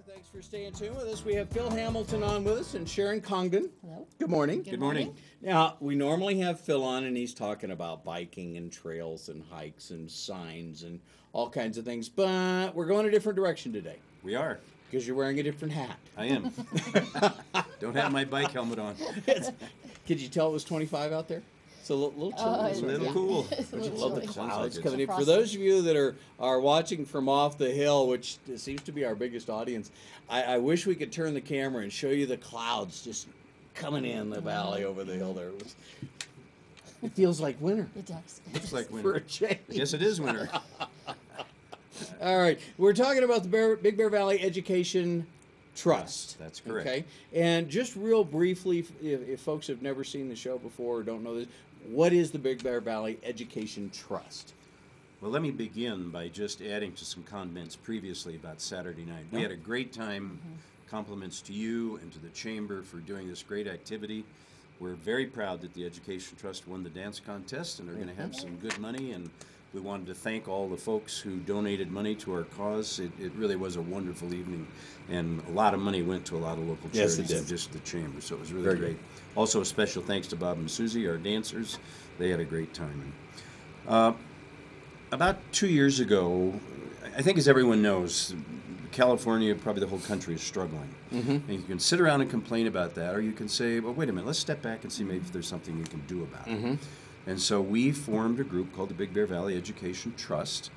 Thanks for staying tuned with us. We have Phil Hamilton on with us and Sharon Congdon. Hello. Good morning. Good morning. Now, we normally have Phil on and he's talking about biking and trails and hikes and signs and all kinds of things, but we're going a different direction today. We are. Because you're wearing a different hat. I am. Don't have my bike helmet on. Could you tell it was 25 out there? It's a little chilly. It's a little cool. I just love the clouds like coming in. For frosty. those of you that are watching from off the hill, which seems to be our biggest audience, I wish we could turn the camera and show you the clouds just coming in the valley over the hill there. It feels like winter. It does. Looks like For a winter. change. Yes, it is winter. All right. We're talking about the Big Bear Valley Education Trust. That's correct. Okay. And just real briefly, if folks have never seen the show before or don't know this, what is the Big Bear Valley Education Trust? Well, let me begin by just adding to some comments previously about Saturday night. We had a great time. Compliments to you and to the Chamber for doing this great activity. We're very proud that the Education Trust won the dance contest and are going to have some good money, and we wanted to thank all the folks who donated money to our cause. It really was a wonderful evening, and a lot of money went to a lot of local Yes, charities it did. and just the Chamber, so it was really Very great. good. Also, a special thanks to Bob and Susie, our dancers. They had a great time. About 2 years ago, I think as everyone knows, California, probably the whole country is struggling. And you can sit around and complain about that, or you can say, well, wait a minute, let's step back and see maybe if there's something you can do about it. And so we formed a group called the Big Bear Valley Education Trust,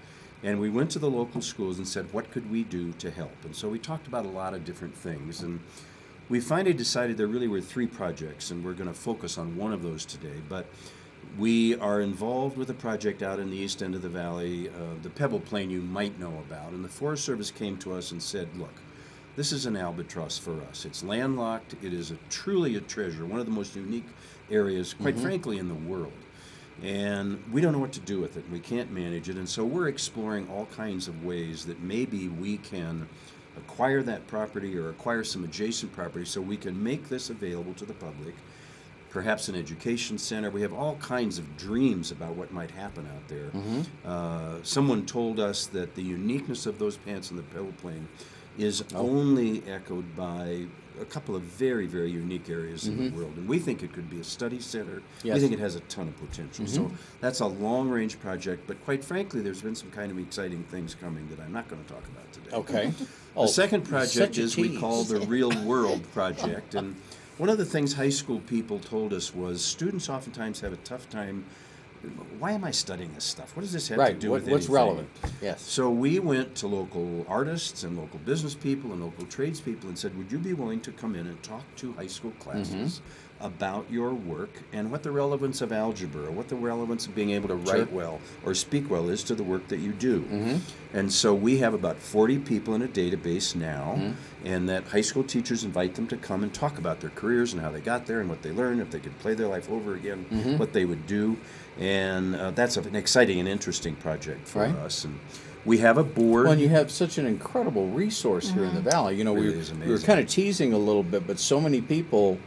and we went to the local schools and said, what could we do to help? And so we talked about a lot of different things, and we finally decided there really were 3 projects, and we're going to focus on one of those today. But we are involved with a project out in the east end of the valley, the Pebble Plain you might know about, and the Forest Service came to us and said, look, this is an albatross for us. It's landlocked. It is truly a treasure, one of the most unique areas, quite frankly, in the world. And we don't know what to do with it. We can't manage it. And so we're exploring all kinds of ways that maybe we can acquire that property or acquire some adjacent property so we can make this available to the public, perhaps an education center. We have all kinds of dreams about what might happen out there. Someone told us that the uniqueness of those pants in the Pebble Plain is only echoed by a couple of very, very unique areas in the world. And we think it could be a study center. Yes. We think it has a ton of potential. So that's a long-range project. But quite frankly, there's been some kind of exciting things coming that I'm not going to talk about today. Okay. The second project such a is we tease. call the Real World Project. And one of the things high school people told us was students oftentimes have a tough time. Why am I studying this stuff? What does this have to do with What's anything? relevant? Yes. So we went to local artists and local business people and local tradespeople and said, would you be willing to come in and talk to high school classes about your work and what the relevance of algebra, what the relevance of being able to write well or speak well is to the work that you do? And so we have about 40 people in a database now, and that high school teachers invite them to come and talk about their careers and how they got there and what they learned, if they could play their life over again, what they would do. And that's an exciting and interesting project for us. And we have a board. Well, and you have such an incredible resource here in the valley. You know, Really we is were amazing. kind of teasing a little bit, but so many people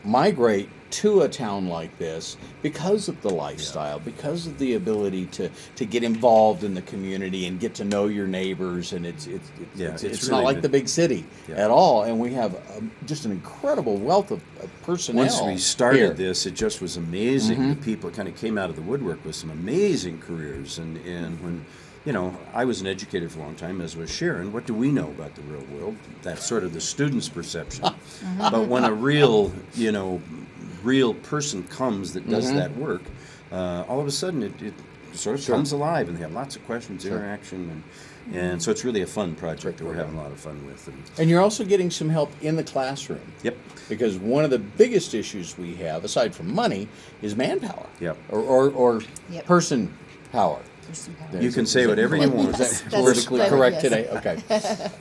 migrate to a town like this because of the lifestyle, because of the ability to get involved in the community and get to know your neighbors, and it's it's not really like good. the big city at all. And we have just an incredible wealth of personnel. Once we started here. this, it just was amazing. The people kind of came out of the woodwork with some amazing careers. And when, you know, I was an educator for a long time, as was Sharon. What do we know about the real world? That's sort of the student's perception. But when a real person comes that does that work, all of a sudden it sort of comes alive, and they have lots of questions, interaction, and so it's really a fun project that we're having a lot of fun with. And you're also getting some help in the classroom. Yep. Because one of the biggest issues we have, aside from money, is manpower. Yep. Or person power. You can say whatever you want. Is that politically correct today? Okay.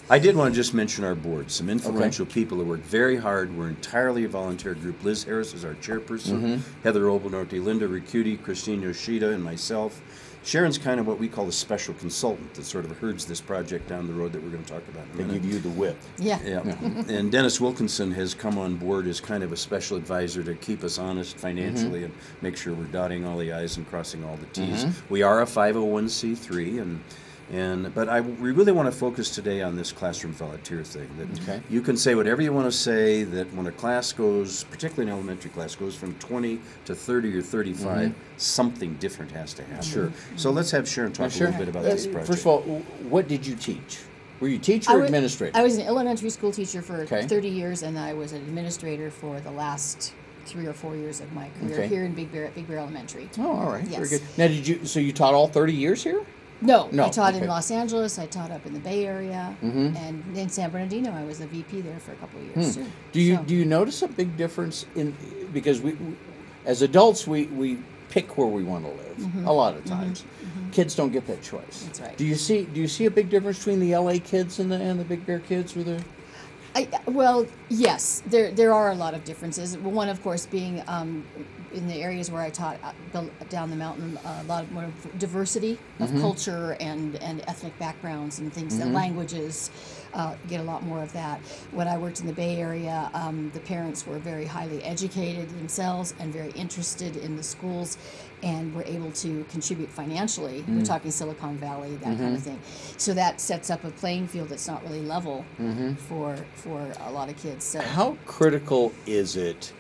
I did want to just mention our board. Some influential people who work very hard. We're entirely a volunteer group. Liz Harris is our chairperson. Heather Obalnorte, Linda Ricciuti, Christine Yoshida, and myself. Sharon's kind of what we call a special consultant that sort of herds this project down the road that we're going to talk about in a They minute. give you the whip. Yeah. And Dennis Wilkinson has come on board as kind of a special advisor to keep us honest financially and make sure we're dotting all the I's and crossing all the T's. We are a 501c3, and But we really want to focus today on this classroom volunteer thing. That Okay. you can say whatever you want to say, that when a class goes, particularly an elementary class, goes from 20 to 30 or 35, something different has to happen. Sure. So let's have Sharon talk a little bit about this project. First of all, what did you teach? Were you teacher or administrator? I was an elementary school teacher for Okay. 30 years, and I was an administrator for the last 3 or 4 years of my career here in Big Bear Elementary. Oh, all right. Yes. Very good. Now, so you taught all 30 years here? No, No, I taught okay. in Los Angeles. I taught up in the Bay Area, and in San Bernardino, I was a VP there for a couple of years too. Do you notice a big difference because we as adults we pick where we want to live a lot of times. Kids don't get that choice. That's right. Do you see a big difference between the LA kids and the Big Bear kids? Well, yes, there are a lot of differences. One, of course, being in the areas where I taught down the mountain, a lot more diversity of culture and ethnic backgrounds and things, and languages. Get a lot more of that. When I worked in the Bay Area, the parents were very highly educated themselves and very interested in the schools, and were able to contribute financially. We're talking Silicon Valley, that kind of thing. So that sets up a playing field that's not really level for a lot of kids. So How critical is it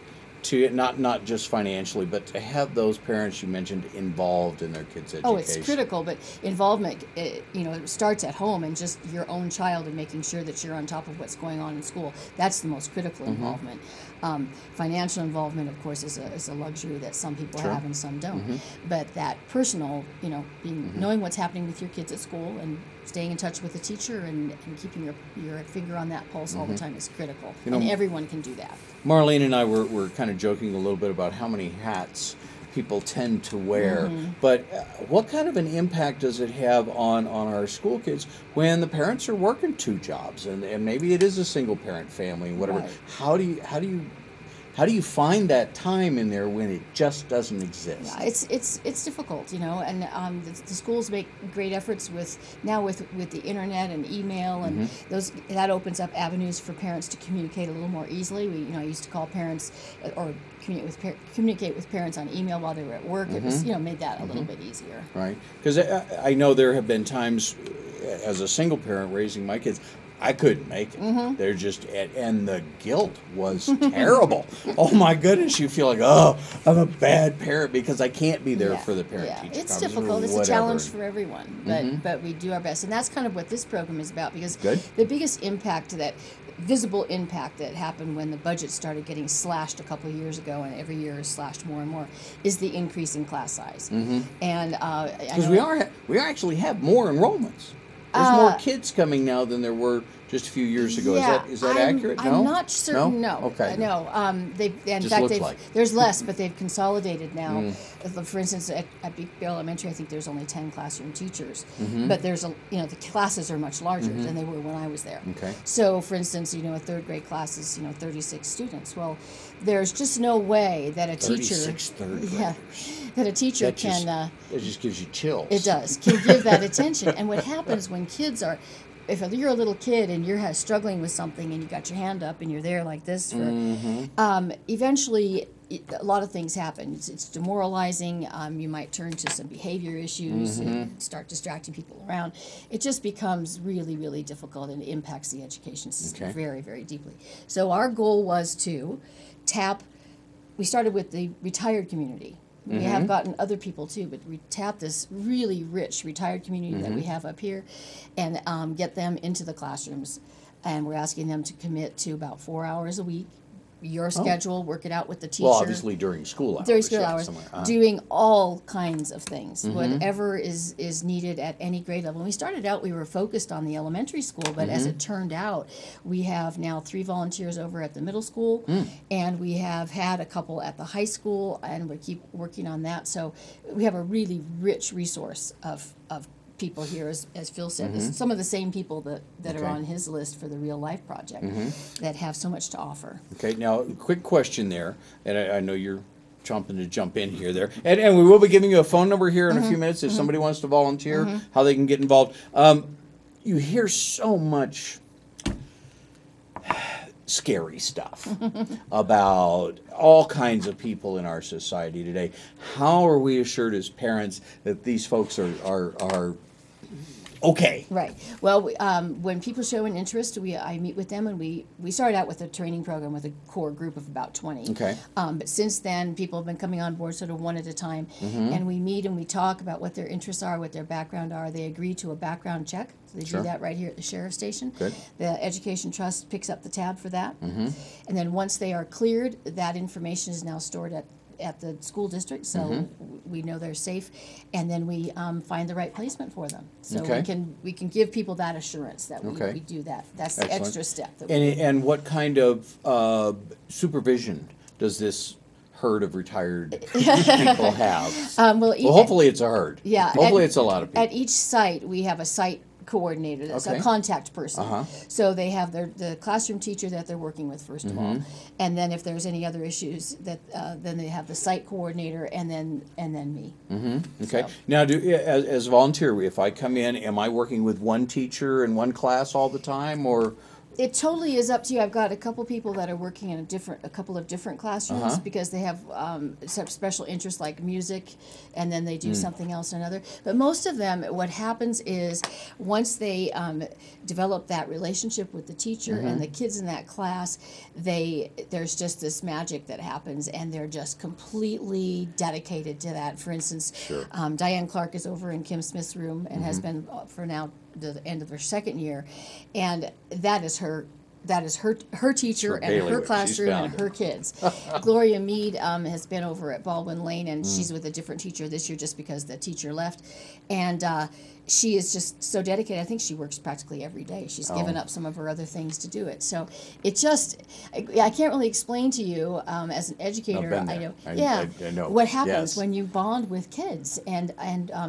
to not just financially, but to have those parents you mentioned involved in their kids' education? Oh, it's critical, but involvement, starts at home and just your own child and making sure that you're on top of what's going on in school. That's the most critical involvement. Financial involvement, of course, is a luxury that some people have and some don't. But that personal, knowing what's happening with your kids at school and staying in touch with the teacher and keeping your finger on that pulse all the time is critical. And everyone can do that. Marlene and I were kind of joking a little bit about how many hats people tend to wear, but what kind of an impact does it have on our school kids when the parents are working 2 jobs and maybe it is a single parent family, whatever? Right. How do you find that time in there when it just doesn't exist? Yeah, it's difficult, and the schools make great efforts with the internet and email, and that opens up avenues for parents to communicate a little more easily. I used to call parents or communicate with parents on email while they were at work. It was made that a little bit easier. Right, because I know there have been times as a single parent raising my kids, I couldn't make it. They're just, and the guilt was terrible. Oh my goodness, you feel like, oh, I'm a bad parent because I can't be there for the parent-teacher It's conference difficult. or It's whatever. a challenge for everyone, but we do our best, and that's kind of what this program is about. Because Good. the biggest visible impact that happened when the budget started getting slashed a couple of years ago, and every year is slashed more and more, is the increase in class size. And Because we actually have more enrollments. There's more kids coming now than there were just a few years ago. Is that accurate? No? I'm not certain. No. Okay. No. Looks there's less, but they've consolidated now. For instance, at Big Bear Elementary, I think there's only 10 classroom teachers, but there's the classes are much larger than they were when I was there. Okay. So, for instance, a third grade class is 36 students. Well, there's just no way that a teacher, 36 third graders. that a teacher That can. It just gives you chills. It does. Can give that attention. And what happens when kids are, if you're a little kid and you're struggling with something and you got your hand up and you're there like this, eventually a lot of things happen. It's demoralizing. You might turn to some behavior issues and start distracting people around. It just becomes really, really difficult and impacts the education system very, very deeply. So our goal was to we started with the retired community. We have gotten other people too, but we tap this really rich retired community that we have up here and get them into the classrooms. And we're asking them to commit to about 4 hours a week. Your schedule, work it out with the teacher. Well, obviously during school hours. During school hours, doing all kinds of things, whatever is needed at any grade level. When we started out, we were focused on the elementary school, but as it turned out, we have now 3 volunteers over at the middle school, and we have had a couple at the high school, and we keep working on that. So we have a really rich resource of people here, as Phil said, some of the same people that are on his list for the Real Life Project that have so much to offer. Okay, now, quick question there, and I know you're chomping to jump in here and we will be giving you a phone number here in a few minutes if somebody wants to volunteer, how they can get involved. You hear so much scary stuff about all kinds of people in our society today. How are we assured as parents that these folks are Okay. Right. Well, when people show an interest, I meet with them, and we started out with a training program with a core group of about 20. Okay. But since then, people have been coming on board sort of one at a time, and we meet and we talk about what their interests are, what their background are. They agree to a background check. So they Sure. do that right here at the Sheriff's Station. Good. The Education Trust picks up the tab for that. And then once they are cleared, that information is now stored at the school district, so we know they're safe, and then we find the right placement for them. So Okay. we can give people that assurance that Okay. we do that. That's the Excellent. extra step. That And what kind of supervision does this herd of retired people have? well, Hopefully it's a herd. Yeah. Hopefully it's a lot of people. At each site, we have a site coordinator, that's Okay. a contact person. Uh-huh. So they have the classroom teacher that they're working with first of all, and then if there's any other issues, that then they have the site coordinator, and then me. Okay. So- Now, as a volunteer, if I come in, am I working with one teacher in one class all the time, or? It totally is up to you. I've got a couple people that are working in a couple of different classrooms because they have some special interests like music, and then they do something else or another. But most of them, what happens is once they develop that relationship with the teacher and the kids in that class, there's just this magic that happens, and they're just completely dedicated to that. For instance, Diane Clark is over in Kim Smith's room and has been for now the end of her second year, and that is her teacher Her and her bailiwick. She's classroom found and it. her kids. Gloria Mead has been over at Baldwin Lane, and she's with a different teacher this year just because the teacher left, and she is just so dedicated. I think she works practically every day. She's given up some of her other things to do it. So it just, I can't really explain to you as an educator. been I there. know, I know. what happens Yes. when you bond with kids and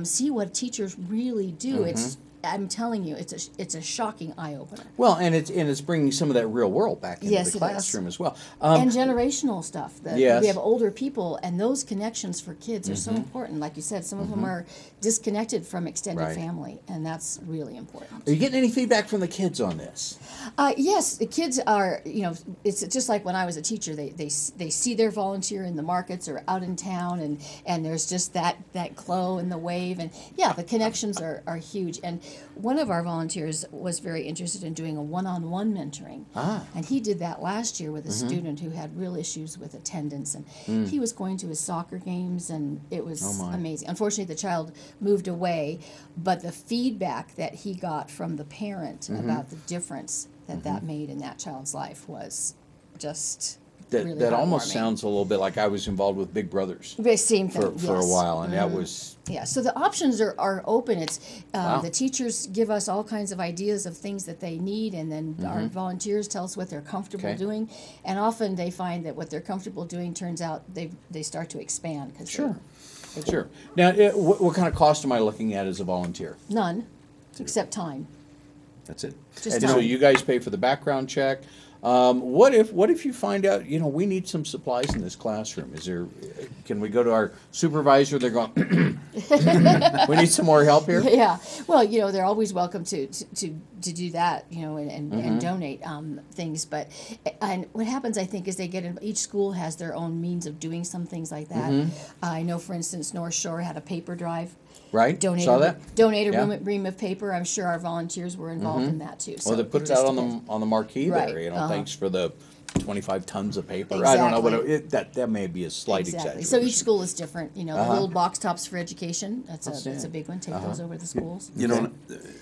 see what teachers really do. It's, I'm telling you, it's a shocking eye opener. Well, and it's bringing some of that real world back into Yes, the it classroom as well. And generational stuff. Yes. We have older people, and those connections for kids are so important. Like you said, some of them are disconnected from extended Right. family, and that's really important. Are you getting any feedback from the kids on this? Yes, the kids are, it's just like when I was a teacher, they see their volunteer in the markets or out in town, and there's just that glow and the wave, and yeah, the connections are huge. And one of our volunteers was very interested in doing a one-on-one mentoring, and he did that last year with a student who had real issues with attendance, and he was going to his soccer games, and it was amazing. Unfortunately, the child moved away, but the feedback that he got from the parent about the difference that made in that child's life was just really That almost heartwarming. sounds a little bit like I was involved with Big Brothers The same thing for a yes. while, and that was Yeah, so the options are open. It's Wow. the teachers give us all kinds of ideas of things that they need, and then our volunteers tell us what they're comfortable Okay. doing. And often they find that what they're comfortable doing turns out they start to expand because sure. Now, what kind of cost am I looking at as a volunteer? none, except time. That's it. Just And time. so you guys pay for the background check. What if you find out, we need some supplies in this classroom? Can we go to our supervisor? They're going, we need some more help here? Yeah, well, they're always welcome to do that, and donate things. But and what happens, I think, is each school has their own means of doing some things like that. I know, for instance, North Shore had a paper drive. Right? Donate Saw that? Donate a Yeah. ream of paper. I'm sure our volunteers were involved in that too. So Well, they put it just out depends. on the marquee Right, there, thanks for the 25 tons of paper. I don't know Exactly. what that may be a slight Exactly. exaggeration. So each school is different. The little box tops for education. That's a Outstanding. big one. Take those over to the schools.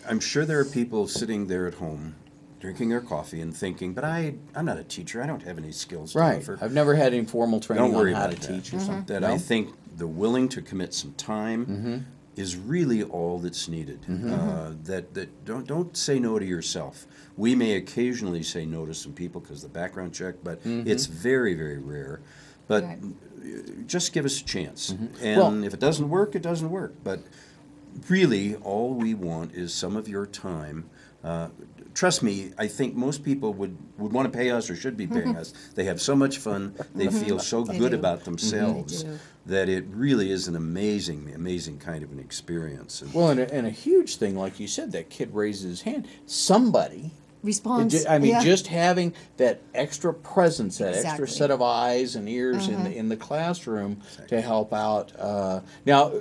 I'm sure there are people sitting there at home drinking their coffee and thinking, but I'm not a teacher. I don't have any skills to Right. offer. I've never had any formal training Don't worry on how to about that. teach or something. That No? I think the willing to commit some time is really all that's needed. Don't say no to yourself. We may occasionally say no to some people because of the background check, but it's very, very rare. But Right. just give us a chance. And Well- if it doesn't work, it doesn't work. But really, all we want is some of your time. Trust me, I think most people would want to pay us or should be paying us. They have so much fun. They feel so They good do. about themselves They do. that it really is an amazing, amazing kind of an experience. And Well, and a huge thing, like you said, that kid raises his hand. Somebody, Response. I mean, yeah. just having that extra presence, that extra Exactly. set of eyes and ears in the classroom to help out. Now,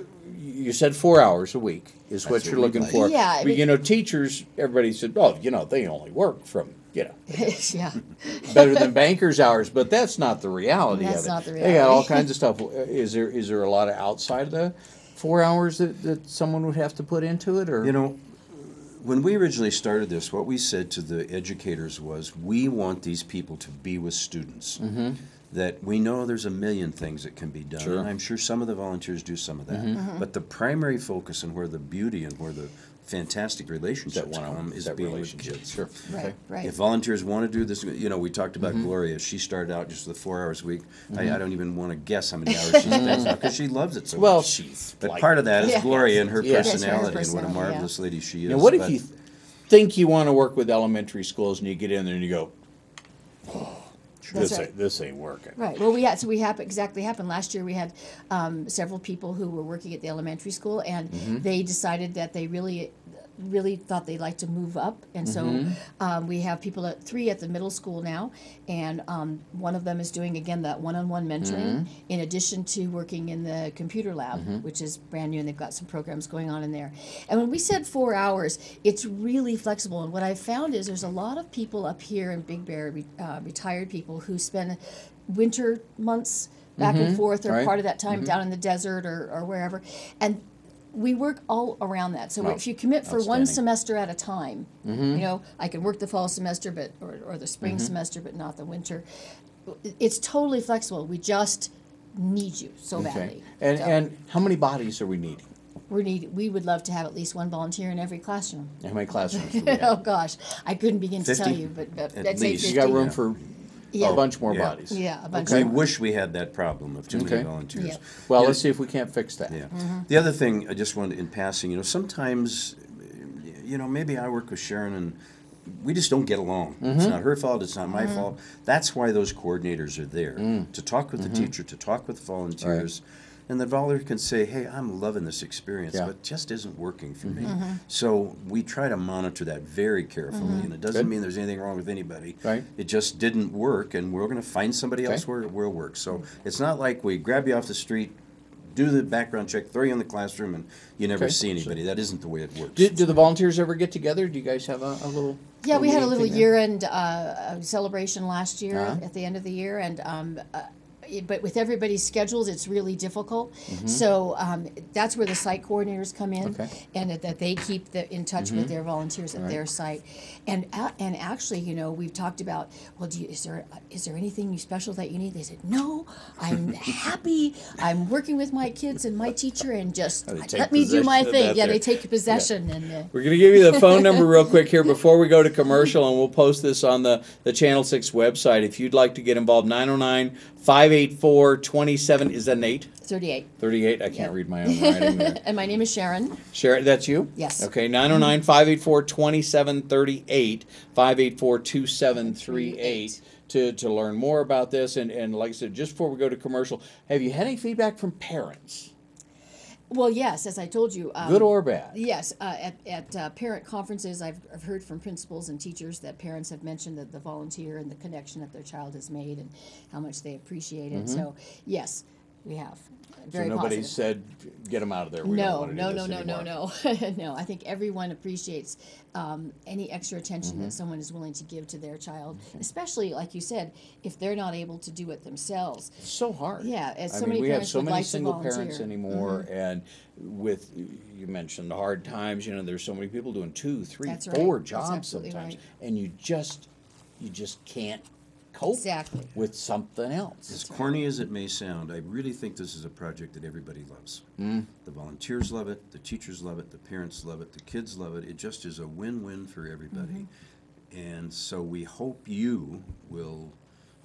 you said 4 hours a week is what That's you're what looking we'd for. like. Yeah, I But, you know, teachers, everybody said, oh, you know, they only work from, you know, Yeah. better than bankers' hours, but that's not the reality That's of it. not the They got all reality. kinds of stuff. Is there a lot of outside of the 4 hours that someone would have to put into it, or You know, when we originally started this, what we said to the educators was, we want these people to be with students. That we know there's a million things that can be done. Sure. And I'm sure some of the volunteers do some of that. But the primary focus and where the beauty and where the fantastic relationships come is being with kids. Sure. Right. Okay. Right. If volunteers want to do this, you know, we talked about Gloria. She started out just with 4 hours a week. I don't even want to guess how many hours she spends now because she loves it so Well, much. she's But like, part of that is Yeah. Gloria and her Yes. personality Yes, her and what a personality, marvelous lady she is. Now, what if But you think you want to work with elementary schools and you get in there and you go, That's this, right. this ain't working. Right. Well, we happened last year. We had several people who were working at the elementary school, and they decided that they really thought they'd like to move up, and so we have people three at the middle school now, and one of them is doing again that one-on-one mentoring in addition to working in the computer lab, which is brand new, and they've got some programs going on in there. And when we said 4 hours, it's really flexible. And what I've found is there's a lot of people up here in Big Bear, retired people who spend winter months back and forth, or Right. part of that time down in the desert or wherever, and we work all around that. So Oh, if you commit for one outstanding. semester at a time, you know, I can work the fall semester, but or the spring semester, but not the winter. It's totally flexible. We just need you so Okay. badly. And So and how many bodies are we needing? we would love to have at least one volunteer in every classroom. How many classrooms do we Oh have? gosh, I couldn't begin to tell 50? you, but At I'd say least. You got 50. room for Yeah. a bunch more Yeah. bodies. Yeah, a bunch we more. wish we had that problem of too Okay. many volunteers. Yeah. Well, Yeah. let's see if we can't fix that. Yeah. The other thing I just wanted in passing, you know, sometimes, you know, maybe I work with Sharon and we just don't get along. It's not her fault. It's not my fault. That's why those coordinators are there to talk with the teacher, to talk with the volunteers. And the volunteer can say, hey, I'm loving this experience, Yeah. but it just isn't working for me. So we try to monitor that very carefully. And it doesn't Good. mean there's anything wrong with anybody. Right. It just didn't work, and we're going to find somebody else Okay. where it will work. So it's not like we grab you off the street, do the background check, throw you in the classroom, and you never Okay. see anybody. That isn't the way it works. Do the volunteers ever get together? Do you guys have a little? Yeah, we had a little meeting thing year-end celebration last year Uh-huh. at the end of the year, and but with everybody's schedules, it's really difficult. So that's where the site coordinators come in, Okay. and that they keep in touch with their volunteers at their site. And actually, you know, we've talked about, well, is there anything special that you need? They said, no, I'm happy. I'm working with my kids and my teacher, and just Oh, they take let me do my possession of thing. that Yeah, there. they take possession and. We're going to give you the phone number real quick here before we go to commercial, and we'll post this on the Channel 6 website. If you'd like to get involved, 909-584-27, is that an 8? 38. 38, I can't read my own writing there. And my name is Sharon. Sharon, that's you? Yes. Okay, 909-584-2738, 584-2738 to learn more about this. And like I said, just before we go to commercial, have you had any feedback from parents? Well, yes, as I told you. Good or bad? Yes, at parent conferences, I've heard from principals and teachers that parents have mentioned that the volunteer and the connection that their child has made and how much they appreciate it. So, yes, we have. Very So nobody positive. said, get them out of there. We don't No, want to no, do no, this no, no, anymore." no, no. I think everyone appreciates any extra attention Mm-hmm. that someone is willing to give to their child, especially, like you said, if they're not able to do it themselves. It's so hard. Yeah, as I so mean, many we have parents so would many like to single parents volunteer. anymore, and with, you mentioned the hard times, you know, there's so many people doing 2, 3, That's 4 right. That's jobs absolutely sometimes, right. and you just can't cope Exactly. with something else. As corny as it may sound, I really think this is a project that everybody loves. The volunteers love it, the teachers love it, the parents love it, the kids love it. It just is a win-win for everybody. And so we hope you will,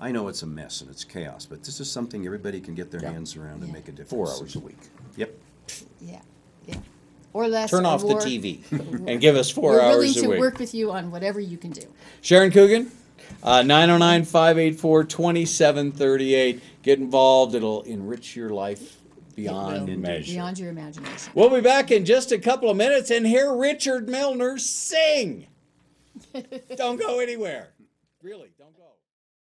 I know it's a mess and it's chaos, but this is something everybody can get their Yeah. hands around and make a difference. 4 hours a week. Yep. Yeah, yeah. Or less. Turn or off the more. TV and give us 4 We're hours willing a to week. work with you on whatever you can do. Sharon Congdon, 909-584-2738. Get involved. It'll enrich your life beyond It will. measure. Beyond your imagination. We'll be back in just a couple of minutes and hear Richard Milner sing. Don't go anywhere. Really, don't go.